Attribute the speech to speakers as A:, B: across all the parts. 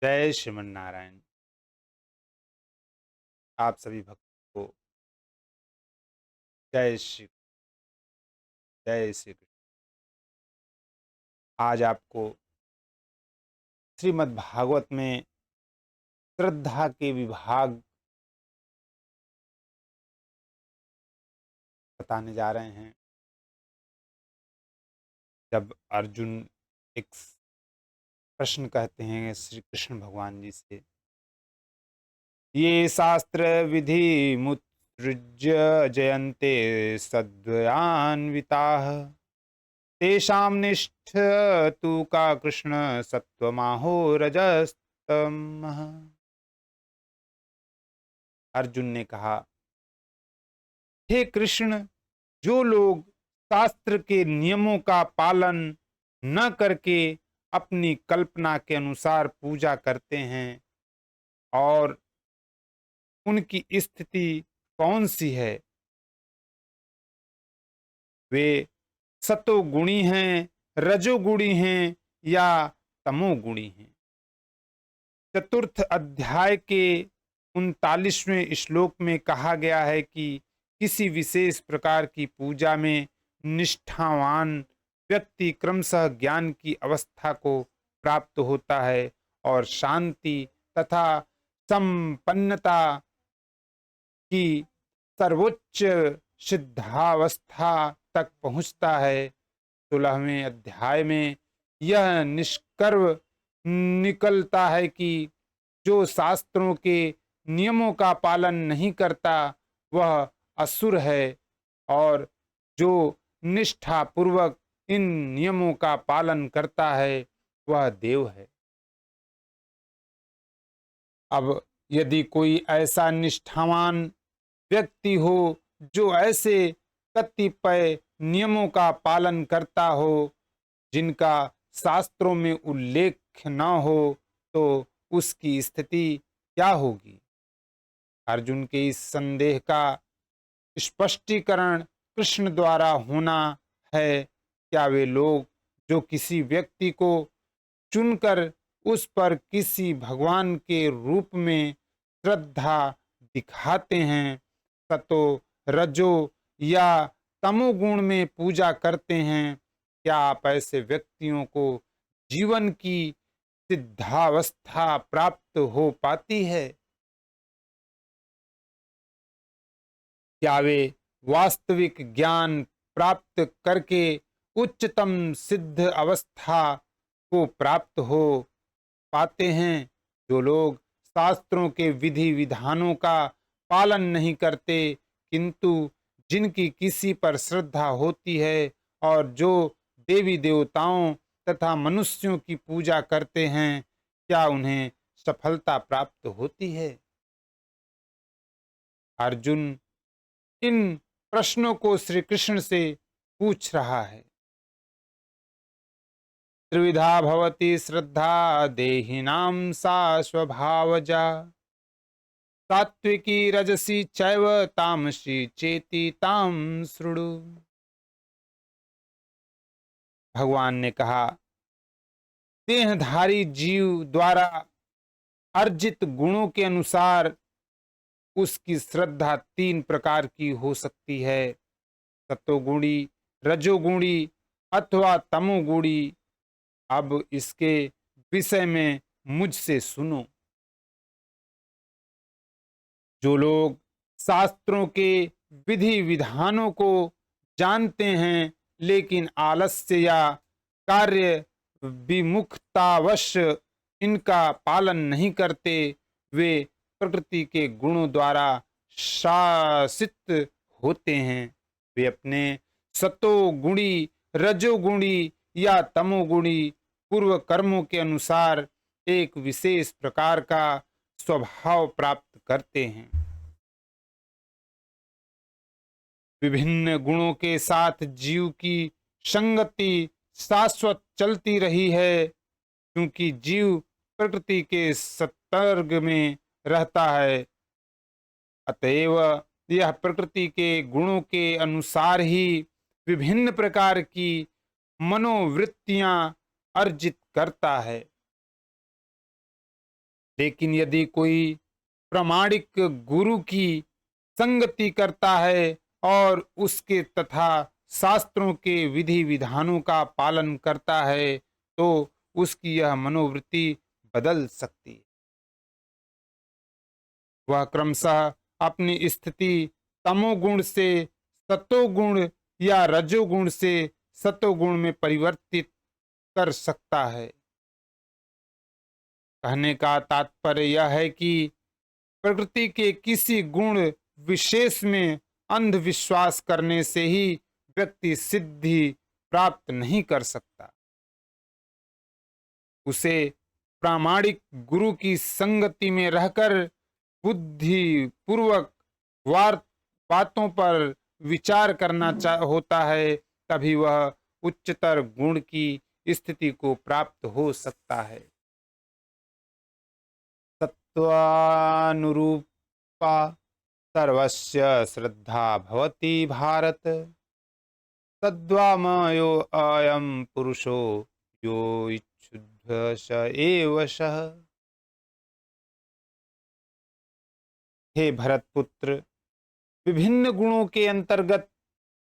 A: जय श्रीमन नारायण। आप सभी भक्तों को जय श्री जय श्री कृष्ण। आज आपको श्रीमद् भागवत में श्रद्धा के विभाग बताने जा रहे हैं। जब अर्जुन एक प्रश्न कहते हैं श्री कृष्ण भगवान जी से, ये शास्त्र विधि मुत्सृज्य जयन्ते सद्वयान्विताः तेषां निष्ठ तु का कृष्ण सत्वमाहो रजस्तमः। अर्जुन ने कहा, हे कृष्ण, जो लोग शास्त्र के नियमों का पालन न करके अपनी कल्पना के अनुसार पूजा करते हैं और उनकी स्थिति कौन सी है? वे सतोगुणी हैं, रजोगुणी हैं या तमोगुणी हैं? चतुर्थ अध्याय के 39वें श्लोक में कहा गया है कि किसी विशेष प्रकार की पूजा में निष्ठावान व्यक्ति क्रमशः ज्ञान की अवस्था को प्राप्त होता है और शांति तथा संपन्नता की सर्वोच्च सिद्धावस्था तक पहुंचता है। 16वें अध्याय में यह निष्कर्व निकलता है कि जो शास्त्रों के नियमों का पालन नहीं करता वह असुर है और जो निष्ठा पूर्वक इन नियमों का पालन करता है वह देव है। अब यदि कोई ऐसा निष्ठावान व्यक्ति हो जो ऐसे कतिपय नियमों का पालन करता हो जिनका शास्त्रों में उल्लेख न हो, तो उसकी स्थिति क्या होगी? अर्जुन के इस संदेह का स्पष्टीकरण कृष्ण द्वारा होना है। क्या वे लोग जो किसी व्यक्ति को चुनकर उस पर किसी भगवान के रूप में श्रद्धा दिखाते हैं, सतो रजो या तमोगुण में पूजा करते हैं, क्या आप ऐसे व्यक्तियों को जीवन की सिद्धावस्था प्राप्त हो पाती है? क्या वे वास्तविक ज्ञान प्राप्त करके उच्चतम सिद्ध अवस्था को प्राप्त हो पाते हैं? जो लोग शास्त्रों के विधि विधानों का पालन नहीं करते किंतु जिनकी किसी पर श्रद्धा होती है और जो देवी देवताओं तथा मनुष्यों की पूजा करते हैं, क्या उन्हें सफलता प्राप्त होती है? अर्जुन इन प्रश्नों को श्री कृष्ण से पूछ रहा है। त्रिविधा भवति श्रद्धा देहिनां सा स्वभावजा सात्विकी रजसी चैव तामसी चेति ताम शृणु। भगवान ने कहा, देहधारी जीव द्वारा अर्जित गुणों के अनुसार उसकी श्रद्धा 3 प्रकार की हो सकती है, सतोगुणी, रजोगुणी अथवा तमोगुणी। अब इसके विषय में मुझसे सुनो। जो लोग शास्त्रों के विधि विधानों को जानते हैं लेकिन आलस्य या कार्य विमुखतावश इनका पालन नहीं करते, वे प्रकृति के गुणों द्वारा शासित होते हैं। वे अपने सतोगुणी, रजोगुणी या तमोगुणी पूर्व कर्मों के अनुसार एक विशेष प्रकार का स्वभाव प्राप्त करते हैं। विभिन्न गुणों के साथ जीव की संगति शाश्वत चलती रही है क्योंकि जीव प्रकृति के संसर्ग में रहता है। अतएव यह प्रकृति के गुणों के अनुसार ही विभिन्न प्रकार की मनोवृत्तियां अर्जित करता है। लेकिन यदि कोई प्रामाणिक गुरु की संगति करता है और उसके तथा शास्त्रों के विधि विधानों का पालन करता है तो उसकी यह मनोवृत्ति बदल सकती है। वह क्रमशः अपनी स्थिति तमोगुण से सतोगुण या रजोगुण से सतोगुण में परिवर्तित कर सकता है। कहने का तात्पर्य यह है कि प्रकृति के किसी गुण विशेष में अंधविश्वास करने से ही व्यक्ति सिद्धि प्राप्त नहीं कर सकता। उसे प्रामाणिक गुरु की संगति में रहकर बुद्धि पूर्वक बातों पर विचार करना होता है, तभी वह उच्चतर गुण की स्थिति को प्राप्त हो सकता है। सत्वानुरूपा सर्वस्य श्रद्धा भवति भारत, तद्वामयो अयं पुरुषो यो इच्छुद्ध स एव सः। हे भरतपुत्र, विभिन्न गुणों के अंतर्गत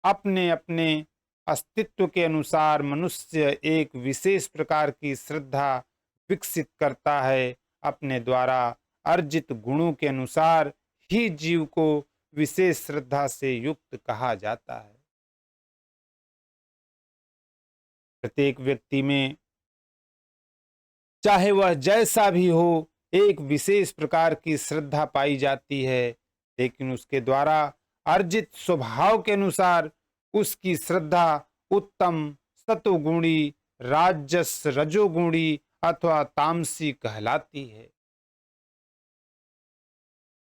A: अपने अपने अस्तित्व के अनुसार मनुष्य एक विशेष प्रकार की श्रद्धा विकसित करता है। अपने द्वारा अर्जित गुणों के अनुसार ही जीव को विशेष श्रद्धा से युक्त कहा जाता है। प्रत्येक व्यक्ति में चाहे वह जैसा भी हो, एक विशेष प्रकार की श्रद्धा पाई जाती है, लेकिन उसके द्वारा अर्जित स्वभाव के अनुसार उसकी श्रद्धा उत्तम सतोगुणी, राजस रजोगुणी अथवा तामसी कहलाती है।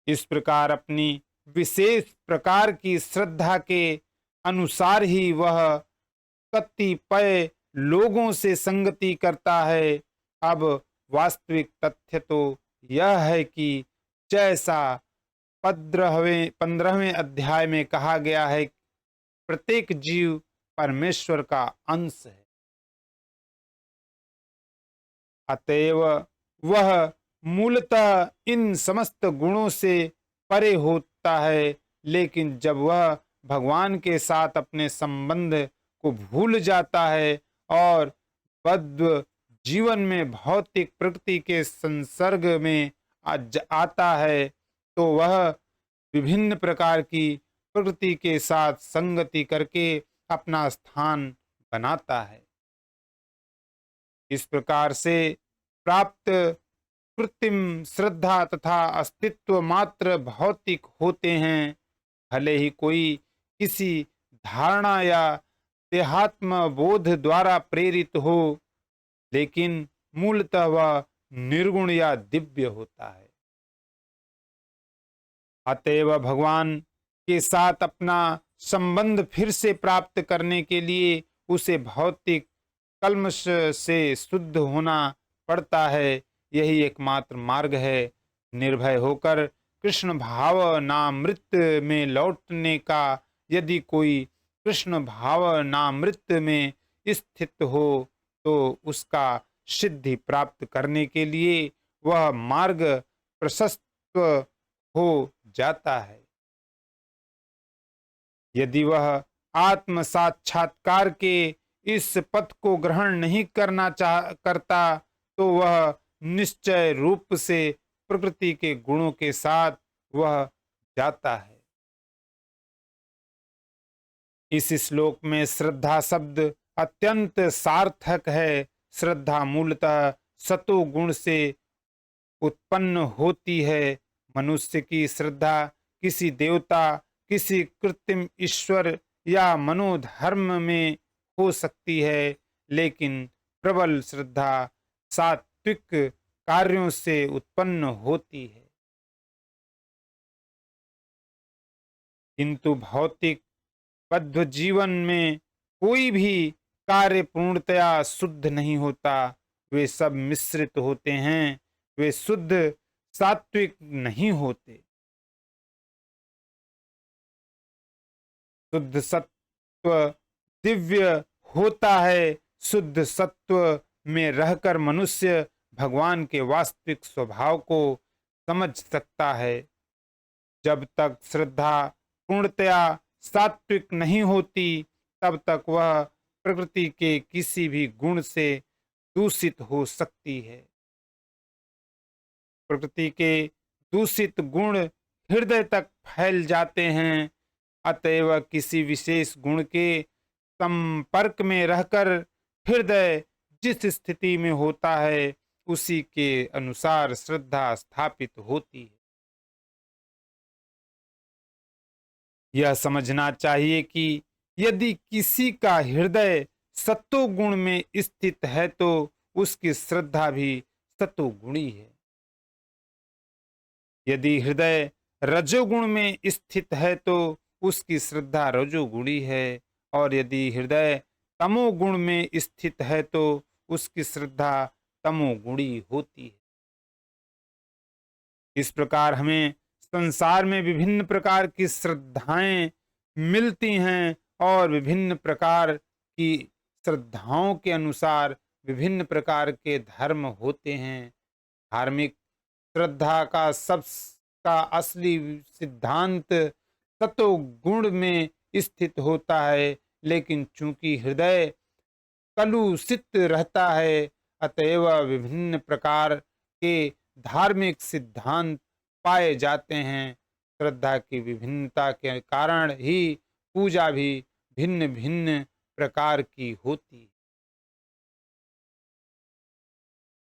A: इस प्रकार अपनी विशेष प्रकार की श्रद्धा के अनुसार ही वह कतिपय लोगों से संगति करता है। अब वास्तविक तथ्य तो यह है कि जैसा 15वें अध्याय में कहा गया है, प्रत्येक जीव परमेश्वर का अंश है। अतएव वह मूलतः इन समस्त गुणों से परे होता है, लेकिन जब वह भगवान के साथ अपने संबंध को भूल जाता है और बद्ध जीवन में भौतिक प्रकृति के संसर्ग में आता है, तो वह विभिन्न प्रकार की प्रकृति के साथ संगति करके अपना स्थान बनाता है। इस प्रकार से प्राप्त कृत्रिम श्रद्धा तथा अस्तित्व मात्र भौतिक होते हैं। भले ही कोई किसी धारणा या देहात्म बोध द्वारा प्रेरित हो, लेकिन मूलतः वह निर्गुण या दिव्य होता है। अतएव भगवान के साथ अपना संबंध फिर से प्राप्त करने के लिए उसे भौतिक कल्मश से शुद्ध होना पड़ता है। यही एकमात्र मार्ग है। निर्भय होकर कृष्ण भावनामृत में लौटने का यदि कोई कृष्ण भावनामृत में स्थित हो तो उसका सिद्धि प्राप्त करने के लिए वह मार्ग प्रशस्त हो जाता है। यदि वह आत्म साक्षात्कार के इस पथ को ग्रहण नहीं करता तो वह निश्चय रूप से प्रकृति के गुणों के साथ वह जाता है। इस श्लोक में श्रद्धा शब्द अत्यंत सार्थक है। श्रद्धा मूलतः सतो गुण से उत्पन्न होती है। मनुष्य की श्रद्धा किसी देवता, किसी कृत्रिम ईश्वर या मनोधर्म में हो सकती है, लेकिन प्रबल श्रद्धा सात्विक कार्यों से उत्पन्न होती है। किंतु भौतिक बद्ध जीवन में कोई भी कार्य पूर्णतया शुद्ध नहीं होता। वे सब मिश्रित होते हैं, वे शुद्ध सात्विक नहीं होते। शुद्ध सत्व दिव्य होता है। शुद्ध सत्व में रहकर मनुष्य भगवान के वास्तविक स्वभाव को समझ सकता है। जब तक श्रद्धा पूर्णतया सात्विक नहीं होती, तब तक वह प्रकृति के किसी भी गुण से दूषित हो सकती है। प्रकृति के दूषित गुण हृदय तक फैल जाते हैं। अतएव किसी विशेष गुण के संपर्क में रहकर हृदय जिस स्थिति में होता है, उसी के अनुसार श्रद्धा स्थापित होती है। यह समझना चाहिए कि यदि किसी का हृदय सत्वगुण में स्थित है तो उसकी श्रद्धा भी सत्वगुणी है। यदि हृदय रजोगुण में स्थित है तो उसकी श्रद्धा रजोगुणी है, और यदि हृदय तमोगुण में स्थित है तो उसकी श्रद्धा तमोगुणी होती है। इस प्रकार हमें संसार में विभिन्न प्रकार की श्रद्धाएं मिलती हैं, और विभिन्न प्रकार की श्रद्धाओं के अनुसार विभिन्न प्रकार के धर्म होते हैं। धार्मिक श्रद्धा का असली सिद्धांत सतो गुण में स्थित होता है, लेकिन चूंकि हृदय कलुषित रहता है, अतएव विभिन्न प्रकार के धार्मिक सिद्धांत पाए जाते हैं। श्रद्धा की विभिन्नता के कारण ही पूजा भी भिन्न भिन्न प्रकार की होती।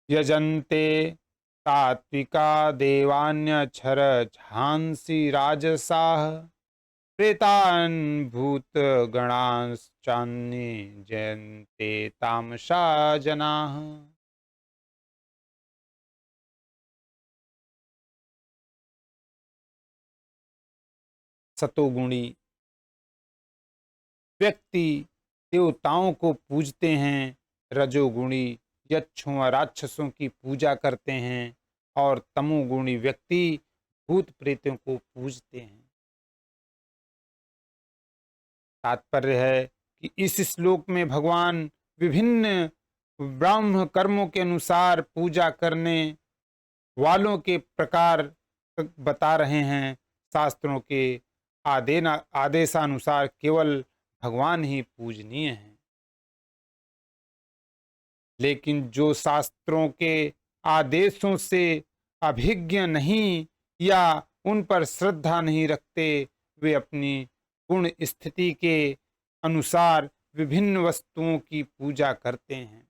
A: यजन्ते सात्विका देवान्यक्षर झांसी राजसाः प्रेतान् भूत गणांश्चान्ये जयन्ते तामसा जनाः। सतोगुणी व्यक्ति देवताओं को पूजते हैं, रजोगुणी यक्षों और राक्षसों की पूजा करते हैं, और तमोगुणी व्यक्ति भूत प्रेतों को पूजते हैं। तात्पर्य है कि इस श्लोक में भगवान विभिन्न ब्राह्म कर्मों के अनुसार पूजा करने वालों के प्रकार बता रहे हैं। शास्त्रों के आदेशानुसार केवल भगवान ही पूजनीय हैं, लेकिन जो शास्त्रों के आदेशों से अभिज्ञ नहीं या उन पर श्रद्धा नहीं रखते, वे अपनी गुण स्थिति के अनुसार विभिन्न वस्तुओं की पूजा करते हैं।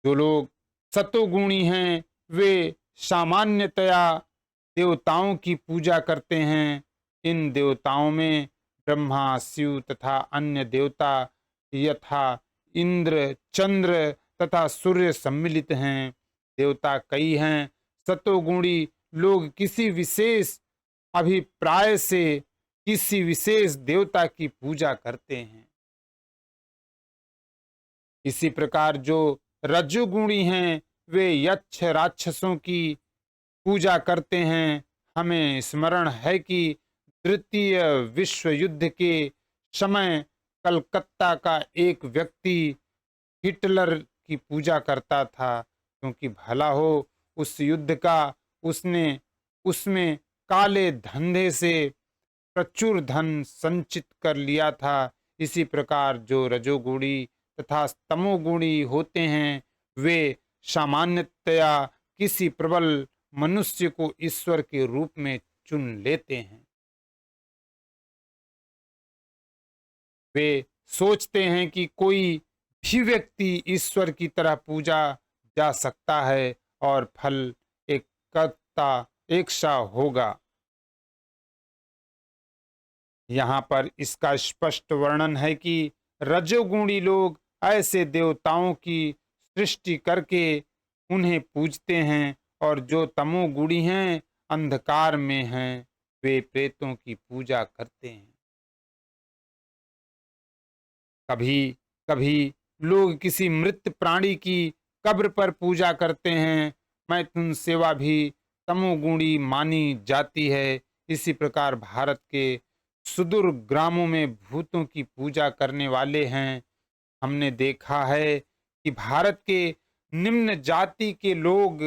A: जो लोग सतोगुणी हैं, वे सामान्यतया देवताओं की पूजा करते हैं। इन देवताओं में ब्रह्मा, शिव तथा अन्य देवता यथा इंद्र, चंद्र तथा सूर्य सम्मिलित हैं। देवता कई हैं। सतोगुणी लोग किसी विशेष अभिप्राय से किसी विशेष देवता की पूजा करते हैं। इसी प्रकार जो रजोगुणी हैं, वे यक्ष राक्षसों की पूजा करते हैं। हमें स्मरण है कि तृतीय विश्व युद्ध के समय कलकत्ता का एक व्यक्ति हिटलर की पूजा करता था, क्योंकि भला हो उस युद्ध का उसने उसमें काले धंधे से प्रचुर धन संचित कर लिया था। इसी प्रकार जो रजोगुणी तथा तमोगुणी होते हैं, वे सामान्यतया किसी प्रबल मनुष्य को ईश्वर के रूप में चुन लेते हैं। वे सोचते हैं कि कोई भी व्यक्ति ईश्वर की तरह पूजा जा सकता है और फल एक सा होगा। यहाँ पर इसका स्पष्ट वर्णन है कि रजोगुणी लोग ऐसे देवताओं की सृष्टि करके उन्हें पूजते हैं, और जो तमोगुणी हैं, अंधकार में हैं, वे प्रेतों की पूजा करते हैं। कभी कभी लोग किसी मृत प्राणी की कब्र पर पूजा करते हैं। मैथुन सेवा भी तमोगुणी मानी जाती है। इसी प्रकार भारत के सुदूर ग्रामों में भूतों की पूजा करने वाले हैं। हमने देखा है कि भारत के निम्न जाति के लोग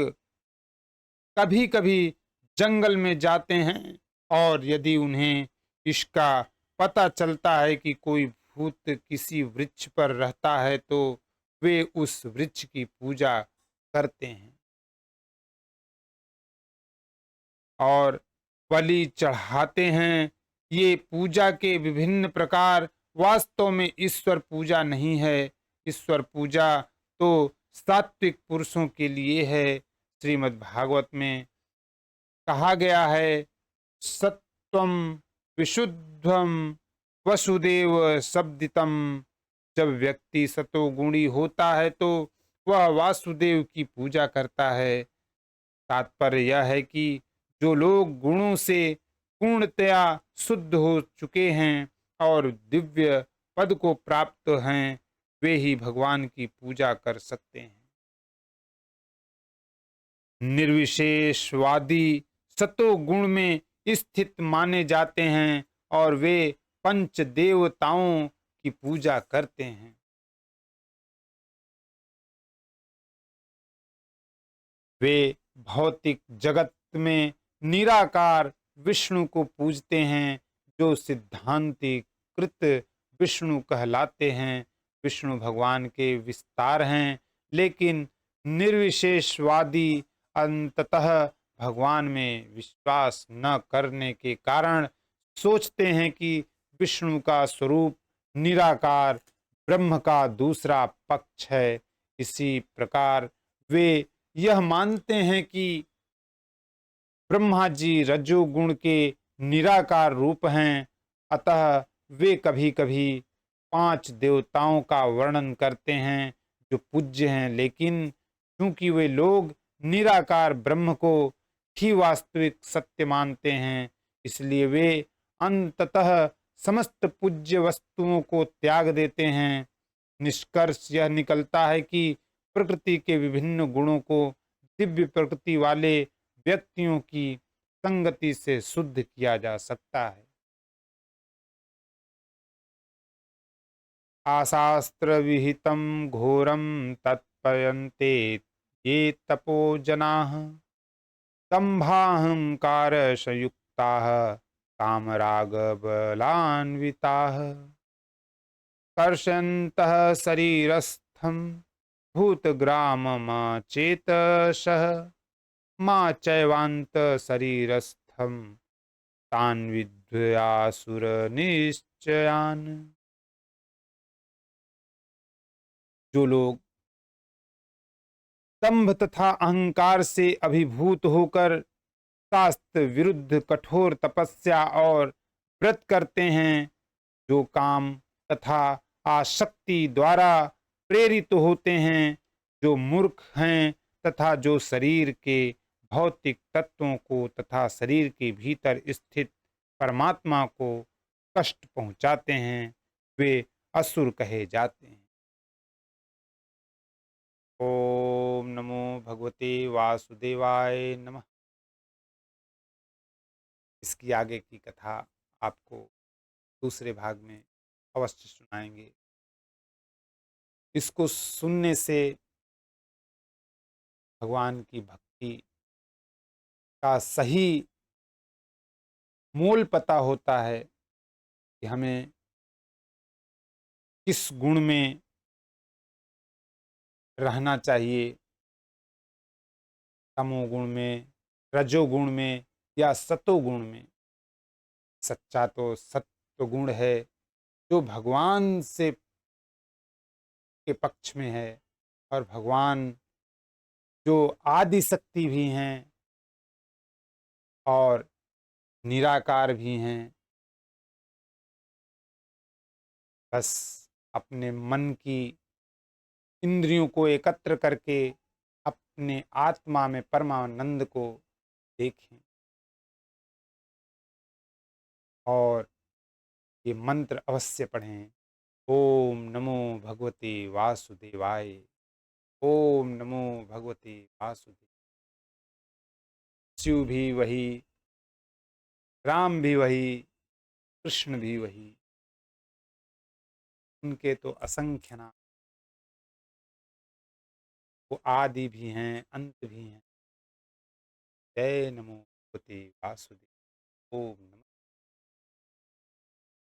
A: कभी कभी जंगल में जाते हैं और यदि उन्हें इसका पता चलता है कि कोई भूत किसी वृक्ष पर रहता है तो वे उस वृक्ष की पूजा करते हैं और बलि चढ़ाते हैं। ये पूजा के विभिन्न प्रकार वास्तव में ईश्वर पूजा नहीं है। ईश्वर पूजा तो सात्विक पुरुषों के लिए है। श्रीमद् भागवत में कहा गया है, सत्वम विशुद्धम वसुदेव शब्दितम। जब व्यक्ति सतोगुणी होता है तो वह वासुदेव की पूजा करता है। तात्पर्य यह है कि जो लोग गुणों से पूर्णतया शुद्ध हो चुके हैं और दिव्य पद को प्राप्त हैं, वे ही भगवान की पूजा कर सकते हैं। निर्विशेषवादी सतोगुण में स्थित माने जाते हैं और वे पंच देवताओं की पूजा करते हैं। वे भौतिक जगत में निराकार विष्णु को पूजते हैं, जो सिद्धांतिकृत विष्णु कहलाते हैं। विष्णु भगवान के विस्तार हैं, लेकिन निर्विशेषवादी अंततः भगवान में विश्वास न करने के कारण सोचते हैं कि विष्णु का स्वरूप निराकार ब्रह्म का दूसरा पक्ष है। इसी प्रकार वे यह मानते हैं कि ब्रह्मा जी रजोगुण के निराकार रूप हैं। अतः वे कभी कभी 5 देवताओं का वर्णन करते हैं जो पूज्य हैं, लेकिन क्योंकि वे लोग निराकार ब्रह्म को ही वास्तविक सत्य मानते हैं, इसलिए वे अंततः समस्त पूज्य वस्तुओं को त्याग देते हैं। निष्कर्ष यह निकलता है कि प्रकृति के विभिन्न गुणों को दिव्य प्रकृति वाले व्यक्तियों की संगति से शुद्ध किया जा सकता है। आशास्त्र विहितम घोरम तत्पयन्ते ये तपो जनाः दम्भाहंकार संयुक्ताः कामराग बलान्विताः कर्षन्तः शरीरस्थं भूतग्राममचेतसः मा चैवान्त शरीरस्थं तान् विद्यासुर निश्चयान्। जो लोग दंभ तथा अहंकार से अभिभूत होकर शास्त्र विरुद्ध कठोर तपस्या और व्रत करते हैं, जो काम तथा आसक्ति द्वारा प्रेरित होते हैं, जो मूर्ख हैं तथा जो शरीर के भौतिक तत्वों को तथा शरीर के भीतर स्थित परमात्मा को कष्ट पहुंचाते हैं, वे असुर कहे जाते हैं। ओम नमो भगवते वासुदेवाय नमः। इसकी आगे की कथा आपको दूसरे भाग में अवश्य सुनाएंगे। इसको सुनने से भगवान की भक्ति का सही मोल पता होता है कि हमें किस गुण में रहना चाहिए, तमोगुण में, रजोगुण में या सतोगुण में। सच्चा तो सत्व गुण है, जो भगवान से के पक्ष में है, और भगवान जो आदि शक्ति भी हैं और निराकार भी हैं। बस अपने मन की इंद्रियों को एकत्र करके अपने आत्मा में परमानंद को देखें और ये मंत्र अवश्य पढ़ें। ओम नमो भगवते वासुदेवाय। ओम नमो भगवते वासुदेव। शिव भी वही, राम भी वही, कृष्ण भी वही, उनके तो असंख्य नाम। वो आदि भी हैं, अंत भी हैं। जय नमो भगवते वासुदेव। ओम नमः